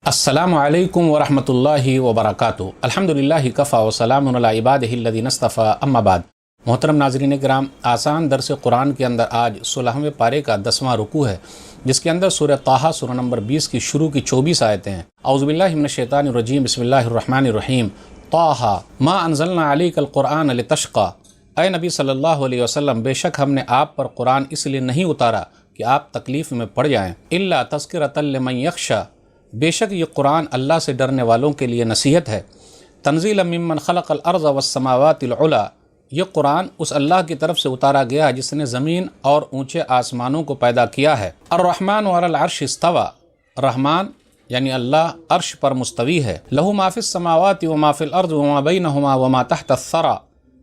अस्सलामु अलैकुम वरहमतुल्लाहि वबरकातुहू। अल्हम्दुलिल्लाहि कफ़ा व सलामुन अला इबादिहिल्लज़ीना इस्तफ़ा, अम्मा बाद। मोहतरम नाज़रीन किराम, आसान दर्स कुरान के अंदर आज 16वें पारे का 10वां रुकू है, जिसके अंदर सूरह ताहा सूरह नंबर 20 की शुरू की 24 आयतें हैं। औज़ुबिल्लाहि मिनश्शैतानिर्रजीम, बिस्मिल्लाहिर्रहमानिर्रहीम। ताहा मा अन्ज़लना अलैकल क़ुरआन लितश्क़ा। ऐ नबी सल्लल्लाहु अलैहि वसल्लम, बेशक हमने आप पर कुरान इसलिए नहीं उतारा कि आप तकलीफ़ में पड़ जाएँ। इल्ला तज़किरतल लिमन यख़्शा, बेशक ये कुरान अल्लाह से डरने वालों के लिए नसीहत है। तंज़ीलन मिम्मन खलक़ल अर्ज़ वस्समावातिल उला, ये कुरान उस अल्लाह की तरफ से उतारा गया है जिसने ज़मीन और ऊँचे आसमानों को पैदा किया है। अर्रहमान अलल अर्श इस्तवा, रहमान यानी अल्लाह अर्श पर मुस्तवी है। लहू मा फ़िस समावाति व मा फ़िल अर्ज़ व मा बैनहुमा व मा तहत अस्सरा,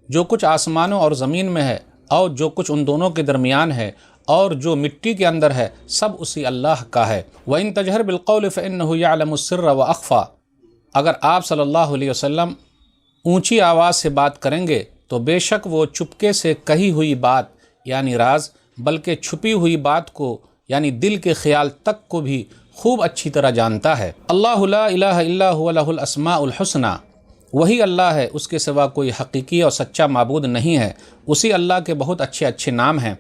जो कुछ आसमानों और ज़मीन में है और जो कुछ उन दोनों के दरमियान है और जो मिट्टी के अंदर है, सब उसी अल्लाह का है। व इन तजहर बिलक़ौल फ़इन्नहु यअलमुस सिर्र व अख़फ़ा, अगर आप सल्लल्लाहु अलैहि वसल्लम ऊंची आवाज़ से बात करेंगे तो बेशक वो चुपके से कही हुई बात यानी राज, बल्कि छुपी हुई बात को यानी दिल के ख्याल तक को भी खूब अच्छी तरह जानता है। अल्लाहु ला इलाहा इल्ला हुवा लहुल अस्माउल हुस्ना, वही अल्लाह है, उसके सिवा कोई हकीकी और सच्चा माबूद नहीं है। उसी अल्लाह के बहुत अच्छे अच्छे नाम हैं।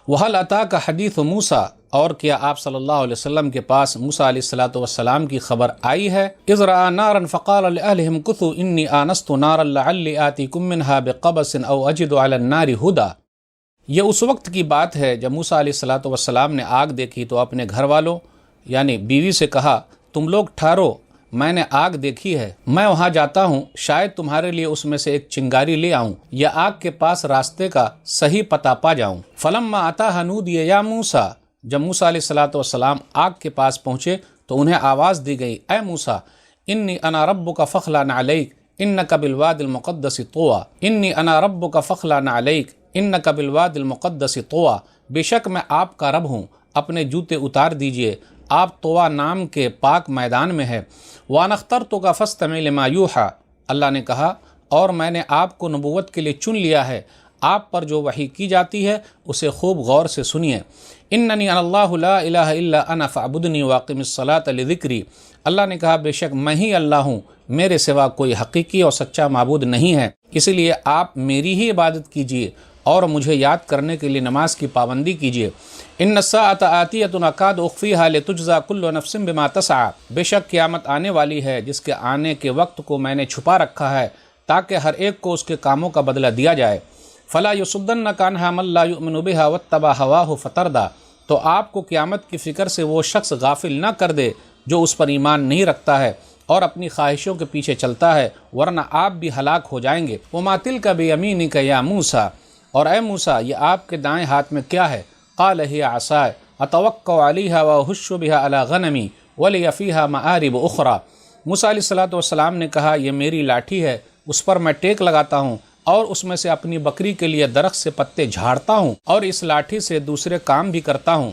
वहल अता का हदीस मूसा, और क्या आप सल्लल्लाहु अलैहि वसल्लम के पास मूसा अलैहिस्सलातु वस्सलाम की खबर आई है। इज़ रआ नारन फ़क़ाल लिअहलिहिम कुथू इन्नी आनस्तु नारन लअल्ली आतीकुम मिन्हा बिक़बसिन औ अजिदु अलन नारि हुदा। ये उस वक्त की बात है जब मूसा अलैहिस्सलातु वस्सलाम ने आग देखी तो अपने घर वालों यानी बीवी से कहा, तुम लोग ठहरो, मैंने आग देखी है, मैं वहाँ जाता हूँ, शायद तुम्हारे लिए उसमें से एक चिंगारी ले आऊँ या आग के पास रास्ते का सही पता पा जाऊँ। फलम्मा अताहा नूदिया या मूसा, जब मूसा अलैहिस्सलातु वस्सलाम आग के पास पहुँचे तो उन्हें आवाज़ दी गई, ऐ मूसा, इन्नी अना रब्बुका फ़ख़्लान अलैक इन्नका बिलवादिल मुक़द्दसी तुवा। इन्नी अना रब्बुका फ़ख़्लान अलैक इन्नका बिलवादिल मुक़द्दसी तुवा, बेशक मैं आपका रब हूँ, अपने जूते उतार दीजिए, आप तोवा नाम के पाक मैदान में है। वान अख्तरतुका फ़स्तमिअ लिमा यूहा, अल्लाह ने कहा और मैंने आपको नबूवत के लिए चुन लिया है, आप पर जो वही की जाती है उसे खूब गौर से सुनिए। इन्ननी अल्लाहु ला इलाहा इल्ला अना फ़अबुदनी वाक़िमिस्सलात लिज़िक्री, अल्लाह ने कहा बेशक मैं ही अल्लाह हूँ, मेरे सिवा कोई हकीकी और सच्चा माबूद नहीं है, इसलिए आप मेरी ही इबादत कीजिए और मुझे याद करने के लिए नमाज की पाबंदी कीजिए। इन्नस्साअत आतियतुन अकादु उख़फ़ीहा लितुज्ज़ा कुल्लु नफ़्सिन बिमा तसआ, बेशक क़यामत आने वाली है जिसके आने के वक्त को मैंने छुपा रखा है ताकि हर एक को उसके कामों का बदला दिया जाए। फ़ला युसुद्दन्नका अन्हा मन ला युमिनु बिहा वत्तबा हवाहु फ़तरदा, तो आपको क़यामत की फ़िक्र से वो शख्स गाफिल न कर दे जो उस पर ईमान नहीं रखता है और अपनी ख्वाहिशों के पीछे चलता है, वरना आप भी हलाक हो जाएंगे। वमा तिल्का बियमीनिका या मूसा, और ए मूसा ये आपके दाएं हाथ में क्या है। क़ाल हिया असाय अतवक्कउ अलैहा व अहुश्शु बिहा अला गनमी व लिया फ़ीहा मआरिब उख़रा, मूसा अलैहिस्सलातु वस्सलाम ने कहा ये मेरी लाठी है, उस पर मैं टेक लगाता हूँ और उसमें से अपनी बकरी के लिए दरख्त से पत्ते झाड़ता हूँ और इस लाठी से दूसरे काम भी करता हूँ।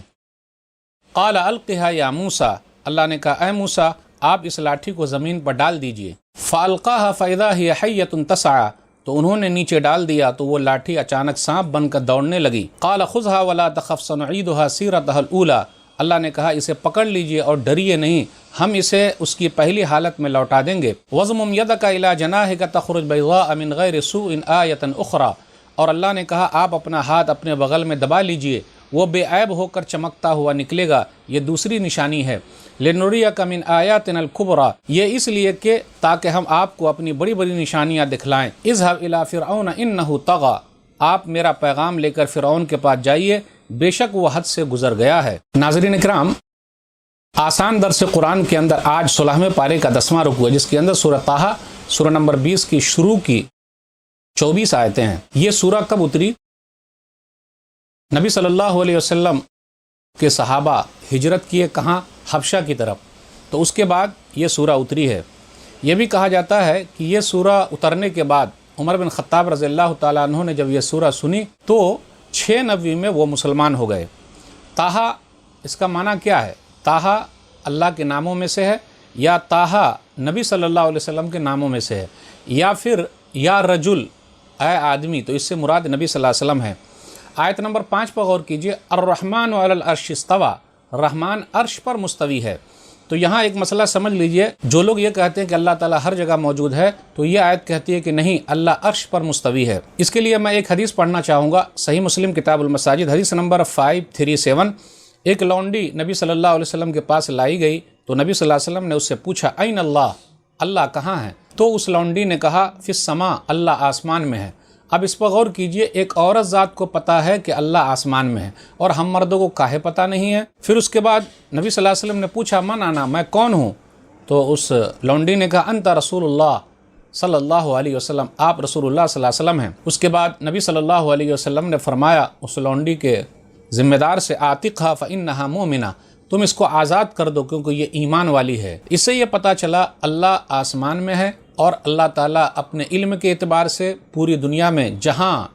क़ाल अल्क़िहा या मूसा, अल्लाह ने कहा ऐ मूसा आप इस लाठी को ज़मीन पर डाल दीजिए। फ़अल्क़ाहा फ़इज़ा हिया हय्यतुन तसआ, तो उन्होंने नीचे डाल दिया तो वो लाठी अचानक सांप बनकर दौड़ने लगी। क़ाल ख़ुज़हा वला तख़फ़ सनुईदुहा सीरतहल ऊला, अल्लाह ने कहा इसे पकड़ लीजिए और डरिए नहीं, हम इसे उसकी पहली हालत में लौटा देंगे। वज़मुम यदका इला जनाहिका तख़रुज बैज़ाअ मिन गैरि सूइन आयतन उख़रा, और अल्लाह ने कहा आप अपना हाथ अपने बगल में दबा लीजिए, वो बेऐब होकर चमकता हुआ निकलेगा, ये दूसरी निशानी है। लिनुरियका मिन आयातिनल कुबरा, ये इसलिए कि ताकि हम आपको अपनी बड़ी बड़ी निशानियाँ दिखलाएं। इज़हब इला फ़िरऔन इन्नहु तग़ा, आप मेरा पैगाम लेकर फ़िरऔन के पास जाइए, बेशक वो हद से गुजर गया है। नाज़रीन इकराम, आसान दर्स कुरान के अंदर आज 16वें पारे का 10वां रुकू है, जिसके अंदर सूरह ताहा सूरह नंबर 20 की शुरू की 24 आयतें हैं। ये सूरह कब उतरी? नबी सल्लल्लाहु अलैहि वसल्लम के सहाबा हिजरत किए कहाँ? हबशा की तरफ, तो उसके बाद ये सूरह उतरी है। ये भी कहा जाता है कि ये सूरह उतरने के बाद उमर बिन ख़त्ताब रज़ियल्लाहु ताला अन्हु ने जब ये सूरह सुनी तो 6 नबी में वो मुसलमान हो गए। ताहा इसका माना क्या है? ताहा अल्लाह के नामों में से है, या ताहा नबी सल्लल्लाहु अलैहि वसल्लम के नामों में से है, या फिर या रजुल ए आदमी, तो इससे मुराद नबी सल्लल्लाहु अलैहि वसल्लम है। आयत नंबर 5 पर गौर कीजिए, अर्रहमान अलल अर्श इस्तवा, रहमान अर्श पर मुस्तवी है। تو یہاں ایک مسئلہ سمجھ لیجئے، جو لوگ یہ کہتے ہیں کہ اللہ تعالیٰ ہر جگہ موجود ہے، تو یہ آیت کہتی ہے کہ نہیں، اللہ عرش پر مستوی ہے۔ اس کے لیے میں ایک حدیث پڑھنا چاہوں گا، صحیح مسلم کتاب المساجد، حدیث نمبر 537۔ ایک لونڈی نبی صلی اللہ علیہ وسلم کے پاس لائی گئی تو نبی صلی اللہ علیہ وسلم نے اس سے پوچھا این اللہ، اللہ کہاں ہے؟ تو اس لونڈی نے کہا فی السماء، اللہ آسمان میں ہے۔ اب اس پر غور کیجئے، ایک عورت ذات کو پتہ ہے کہ اللہ آسمان میں ہے، اور ہم مردوں کو کاہے پتہ نہیں ہے؟ پھر اس کے بعد نبی صلی اللہ علیہ وسلم نے پوچھا من انا، میں کون ہوں؟ تو اس لونڈی نے کہا انت رسول اللہ صلی اللہ علیہ وسلم، آپ رسول اللہ صلی اللہ علیہ وسلم ہیں۔ اس کے بعد نبی صلی اللہ علیہ وسلم نے فرمایا اس لونڈی کے ذمہ دار سے عاتقھا فانھا مومنہ، تم اس کو آزاد کر دو کیونکہ یہ ایمان والی ہے۔ اس سے یہ پتہ چلا اللہ آسمان میں ہے، اور اللہ تعالیٰ اپنے علم کے اعتبار سے پوری دنیا میں جہاں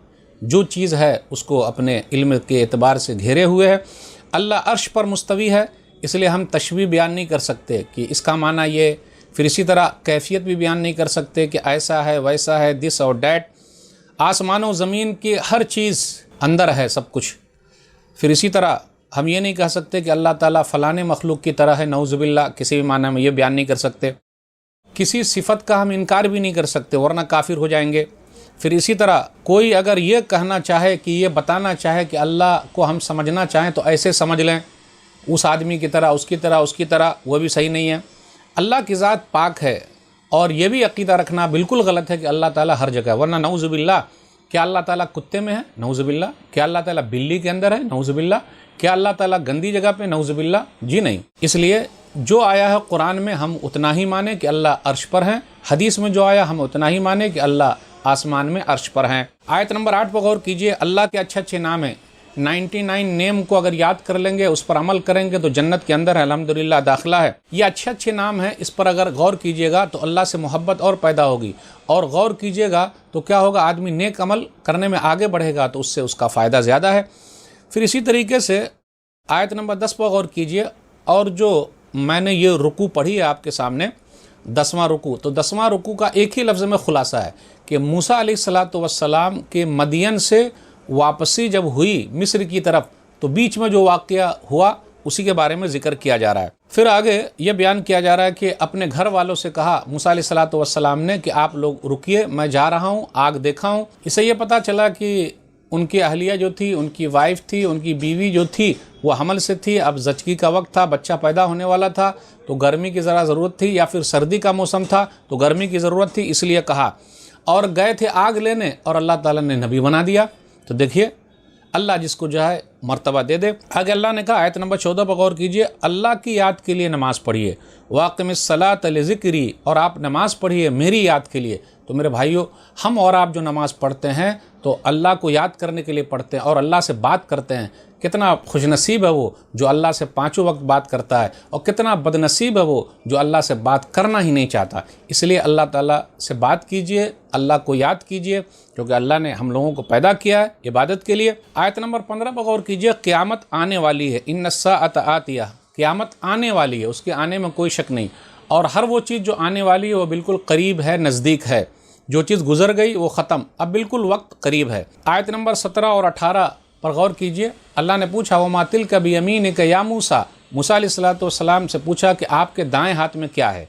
جو چیز ہے اس کو اپنے علم کے اعتبار سے گھیرے ہوئے ہے۔ اللہ عرش پر مستوی ہے، اس لیے ہم تشبیہ بیان نہیں کر سکتے کہ اس کا معنی یہ، پھر اسی طرح کیفیت بھی بیان نہیں کر سکتے کہ ایسا ہے ویسا ہے، دس اور دیٹ۔ آسمان و زمین کی ہر چیز اندر ہے سب کچھ۔ پھر اسی طرح ہم یہ نہیں کہہ سکتے کہ اللہ تعالیٰ فلانے مخلوق کی طرح ہے، نعوذ باللہ، کسی بھی معنی میں یہ بیان نہیں کر سکتے۔ کسی صفت کا ہم انکار بھی نہیں کر سکتے ورنہ کافر ہو جائیں گے۔ پھر اسی طرح کوئی اگر یہ کہنا چاہے کہ یہ بتانا چاہے کہ اللہ کو ہم سمجھنا چاہیں تو ایسے سمجھ لیں، اس آدمی کی طرح، اس کی طرح، وہ بھی صحیح نہیں ہے۔ اللہ کی ذات پاک ہے، اور یہ بھی عقیدہ رکھنا بالکل غلط ہے کہ اللہ تعالیٰ ہر جگہ ہے، ورنہ نعوذ باللہ، کیا اللہ تعالیٰ کتے میں ہے؟ نعوذ باللہ۔ کیا اللہ تعالیٰ بلی کے اندر ہے؟ نعوذ باللہ۔ کیا اللہ تعالیٰ گندی جگہ پہ؟ نعوذ باللہ، جی نہیں۔ اس لیے جو آیا ہے قرآن میں ہم اتنا ہی مانیں کہ اللہ عرش پر ہیں، حدیث میں جو آیا ہم اتنا ہی مانیں کہ اللہ آسمان میں عرش پر ہیں۔ آیت نمبر 8 پر غور کیجئے، اللہ کے اچھے نام ہیں، 99 نیم کو اگر یاد کر لیں گے، اس پر عمل کریں گے تو جنت کے اندر ہے، الحمدللہ داخلہ ہے۔ یہ اچھے نام ہیں، اس پر اگر غور کیجئے گا تو اللہ سے محبت اور پیدا ہوگی، اور غور کیجئے گا تو کیا ہوگا، آدمی نیک عمل کرنے میں آگے بڑھے گا تو اس سے اس کا فائدہ زیادہ ہے۔ پھر اسی طریقے سے آیت نمبر 10 پر غور کیجئے، اور جو میں نے یہ رکوع پڑھی ہے آپ کے سامنے، 10واں رکوع، تو 10واں رکوع کا ایک ہی لفظ میں خلاصہ ہے کہ موسیٰ علیہ السلام کے مدین سے واپسی جب ہوئی مصر کی طرف، تو بیچ میں جو واقعہ ہوا اسی کے بارے میں ذکر کیا جا رہا ہے۔ پھر آگے یہ بیان کیا جا رہا ہے کہ اپنے گھر والوں سے کہا موسیٰ علیہ السلام نے کہ آپ لوگ رکیے، میں جا رہا ہوں، آگ دیکھا ہوں۔ اس سے یہ پتہ چلا کہ ان کی اہلیہ جو تھی، ان کی وائف تھی، ان کی بیوی جو تھی وہ حمل سے تھی، اب زچگی کا وقت تھا، بچہ پیدا ہونے والا تھا، تو گرمی کی ذرا ضرورت تھی، یا پھر سردی کا موسم تھا تو گرمی کی ضرورت تھی، اس لیے کہا، اور گئے تھے آگ لینے، اور اللہ تعالیٰ نے نبی بنا دیا۔ تو دیکھیے اللہ جس کو جو ہے مرتبہ دے دے۔ آگے اللہ نے کہا آیت نمبر 14 پر غور کیجئے، اللہ کی یاد کے لیے نماز پڑھیے، واقم الصلاۃ لذکری، اور آپ نماز پڑھیے میری یاد کے لیے۔ تو میرے بھائیوں، ہم اور آپ جو نماز پڑھتے ہیں تو اللہ کو یاد کرنے کے لیے پڑھتے ہیں اور اللہ سے بات کرتے ہیں۔ کتنا خوش نصیب ہے وہ جو اللہ سے 5 وقت بات کرتا ہے، اور کتنا بد نصیب ہے وہ جو اللہ سے بات کرنا ہی نہیں چاہتا۔ اس لیے اللہ تعالیٰ سے بات کیجئے، اللہ کو یاد کیجئے، کیونکہ اللہ نے ہم لوگوں کو پیدا کیا ہے عبادت کے لیے۔ آیت نمبر 15 پر غور کیجئے، قیامت آنے والی ہے، ان الساعۃ آتیہ، قیامت آنے والی ہے، اس کے آنے میں کوئی شک نہیں، اور ہر وہ چیز جو آنے والی ہے وہ بالکل قریب ہے، نزدیک ہے۔ جو چیز گزر گئی وہ ختم، اب بالکل وقت قریب ہے۔ آیت نمبر 17 اور 18 پر غور کیجئے، اللہ نے پوچھا وَمَا تِلْكَ بِيَمِينِكَ يَا موسیٰ، موسیٰ علیہ السلام سے پوچھا کہ آپ کے دائیں ہاتھ میں کیا ہے؟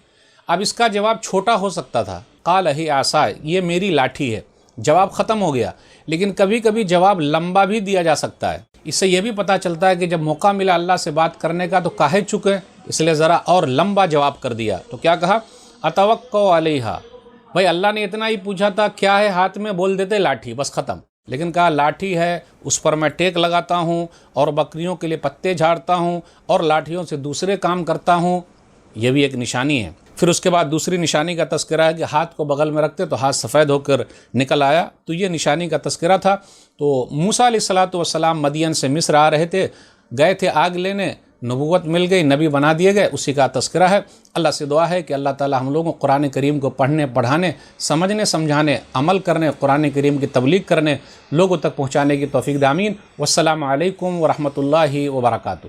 اب اس کا جواب چھوٹا ہو سکتا تھا، قال ہی عصای، یہ میری لاٹھی ہے، جواب ختم ہو گیا۔ لیکن کبھی کبھی جواب لمبا بھی دیا جا سکتا ہے، اس سے یہ بھی پتہ چلتا ہے کہ جب موقع ملا اللہ سے بات کرنے کا تو کاہے چکے، اس لیے ذرا اور لمبا جواب کر دیا۔ تو کیا کہا، اتوقع علیہا، بھائی اللہ نے اتنا ہی پوچھا تھا کیا ہے ہاتھ میں، بول دیتے لاٹھی، بس ختم۔ لیکن کہا لاٹھی ہے، اس پر میں ٹیک لگاتا ہوں، اور بکریوں کے لیے پتے جھاڑتا ہوں، اور لاٹھیوں سے دوسرے کام کرتا ہوں، یہ بھی ایک نشانی ہے۔ پھر اس کے بعد دوسری نشانی کا تذکرہ ہے کہ ہاتھ کو بغل میں رکھتے تو ہاتھ سفید ہو کر نکل آیا، تو یہ نشانی کا تذکرہ تھا۔ تو موسیٰ علیہ السلام مدین سے مصر آ رہے تھے، گئے تھے آگ لینے، نبوت مل گئی، نبی بنا دیے گئے، اسی کا تذکرہ ہے۔ اللہ سے دعا ہے کہ اللہ تعالی ہم لوگوں کو قرآن کریم کو پڑھنے، پڑھانے، سمجھنے، سمجھانے، عمل کرنے، قرآن کریم کی تبلیغ کرنے، لوگوں تک پہنچانے کی توفیق دے، آمین۔ والسلام علیکم ورحمۃ اللہ وبرکاتہ۔